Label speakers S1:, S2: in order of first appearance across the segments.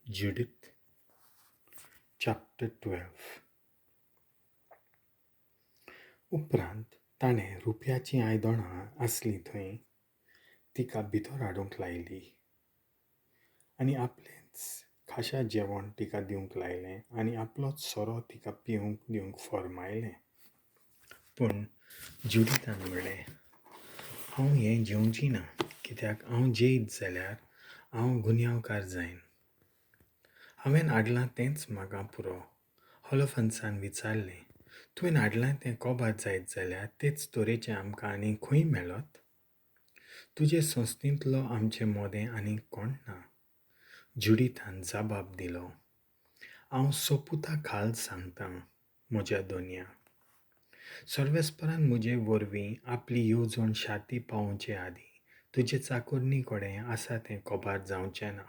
S1: Judith, chapter 12. उपरांत ताणें रुपयाचीं आयदनां आसलीं थंय तिका भितर हाडूंक लायलीं आनी आपलेंच खाशा जेवण तिका दिवंक लायलें आनी आपलोच सोरो तिका पिवंक दिवंक फर्मायलें. पूण जुडितान म्हणलें, हांव हें जेवची ना, कित्याक हांव जेयत जाल्यार हांव गुन्यांवकार जायन. हांवें हाडलां तेंच म्हाका पुरो. होलोफर्नेसान विचारलें, तुवें हाडलां तें कोबार जायत जाल्यार तेच तोरेचें आमकां आनी खंय मेळत? तुजे संस्थेंतलो आमचें मोदें आनी कोण ना. जुडितान जाबाब दिलो, हांव सोपुता खाल सांगतां म्हज्या दोनया. सर्वेस्परान म्हजे वरवीं आपली येवजण शाती पावोवचे आदीं तुजे चाकुर्नी कडेन आसा तें कोबार जावचें ना.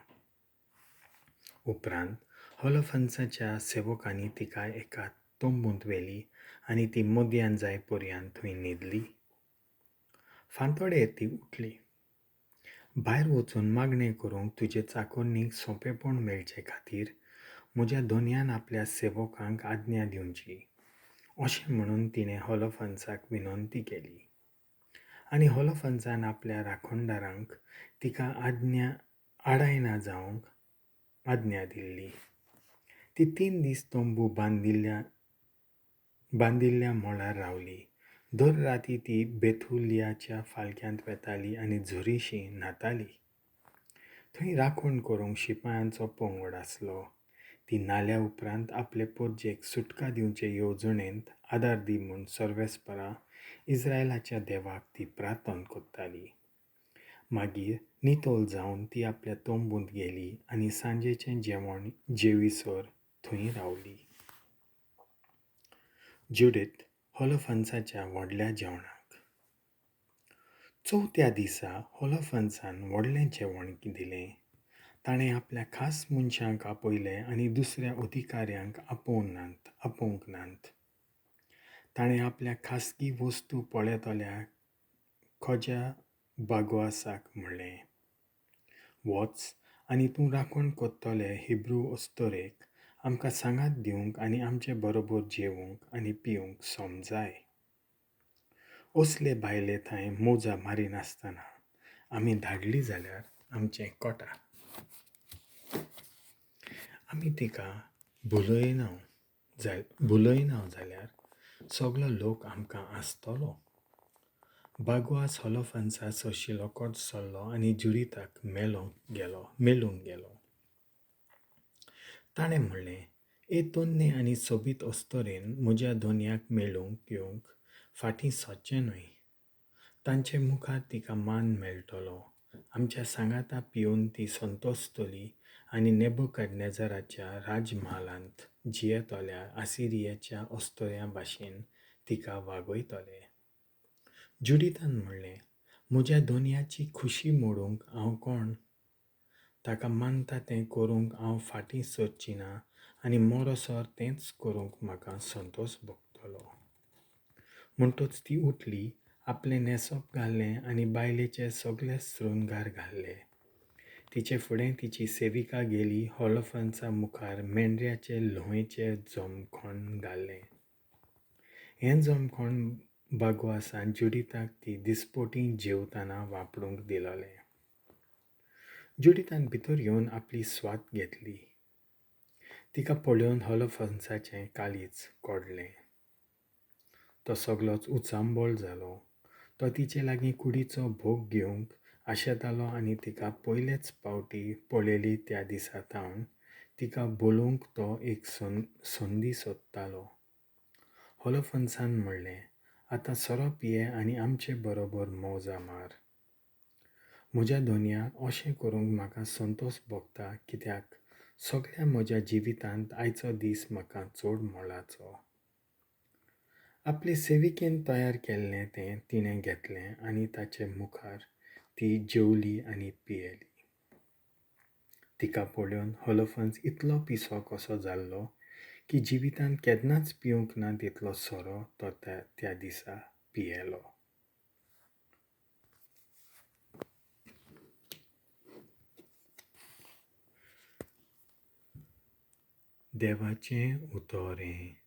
S1: उपरांत होलोफर्नेसाच्या सेवकांनी तिका एका तोंबूंत व्हेली आनी ती मोदयान जाय पर्यंत थंय न्हिदली. फांतोडेर ती उठली. भायर वचून मागणें करूंक तुजे चाकुर्नीक सोंपेपण मेळचे खातीर म्हज्या दोनयान आपल्या सेवकांक आज्ञा दिवची, अशें म्हणून तिणें होलोफर्नेसाक विनंती केली. आनी होलोफर्नेसान आपल्या राखणदारांक तिका आडायना जावंक आज्ञा दिल्ली. ती 3 दीस तोंबू बांदिल्ल्या मोळार रावली. दर राती ती बेथुलियाच्या फालक्यांत वेताली आनी झुरीशी न्हाताली. थंय राखण करूंक शिपायांचो पंगड आसलो. ती नाल्या उपरांत आपले परजेक सुटका दिवचे येवजणेंत आदार दी म्हूण सर्वेस्परा इस्रायलाच्या देवाक ती प्रार्थना करताली. मागीर नितोल जावन ती आपल्या तोंबूंत गेली आनी सांजेचें जेवण जेविसर थंय रावली. जुडिथ होलोफर्नेसाच्या व्हडल्या जेवणाक. चवथ्या दिसा होलोफर्नेसान व्हडलें जेवण दिलें. ताणें आपल्या खास मनशांक आपयलें आनी दुसऱ्या अधिकाऱ्यांक आपोवंक नात. ताणें आपल्या खासगी वस्तू पळयतल्या खोज्या बागोआसाक म्हणलें, वच आनी तूं राखण करतले हिब्रू अस्तोरेक आमकां सांगात दिवंक आनी आमचे बरोबर जेवंक आनी पिवंक सोम जाय. असले बायले थंय मोजा मारिनासतना आमी धाडली जाल्यार आमचें कोटा. आमी तिका भुलयनाव जाल्यार सगळो लोक आमकां आसतलो. बागोआस होलोफर्नेसा सोशिलो कोट सोडलो आनी जुडिताक मेलूंक गेलो. ताणें म्हणलें, ए तोन्ने आनी सोबीत अस्तोरेन म्हज्या दोनयाक मेळूंक येवंक फाटीं सरचें न्हय. तांचे मुखार तिका मान मेळटलो. आमच्या सांगाता पिवन ती संतोसतली आनी नेबुकदनेझराच्या राजमहालांत जियेतल्या आसिरियेच्या अस्तोऱ्यां भाशेन तिका वागयतले. जुडितान म्हणलें, म्हज्या दोनयाची खुशी मोडूंक हांव कोण? ताका मानता तें करूंक हांव फाटीं सरची ना आनी मोरोसोर तेंच करूंक म्हाका संतोश भोगतलो. म्हणटच ती उठली, आपलें nhesop घालें आनी baileचे सगळे srungar घाले. तिचे फुडें तिची सेविका गेली. होलोफर्नेसा मुखार मेंढऱ्याचे ल्हंवेचे जमखण घालें. हें जमखण बागोआसान जुडिताक ती दिसपोटी जेवताना वापरूंक दिलोलें. जुडितान भितर येवन आपली स्वात घेतली. तिका पळोवन होलोफर्नेसाचें काळीज कोडलें. तो सगळोच उचांबळ जालो. तो तिचे लागीं कुडीचो भोग घेवंक आशेतालो आनी तिका पयलेच फावटी पळयली त्या दिसातावन तिका बोलोवंक तो एक संदी सोदतालो. होलोफर्नेसान म्हणलें, आतां सोरो पिये आनी आमचे बरोबर मौजा मार. म्हज्या दोनयाक अशें करूंक म्हाका संतोश भोगता, कित्याक सगळ्या म्हज्या जिवितांत आयचो दीस म्हाका चड मोलाचो. आपले सेविकेन तयार केल्लें तें तिणें घेतलें आनी ताचे मुखार ती जेवली आनी पियेली. तिका पळोवन होलोफर्नेस इतलो पिसो कसो जाल्लो की जिवितांत केन्नाच पिवंक ना तितलो सोरो तो त्या दिसा पियेलो. देवाचें उतोरें.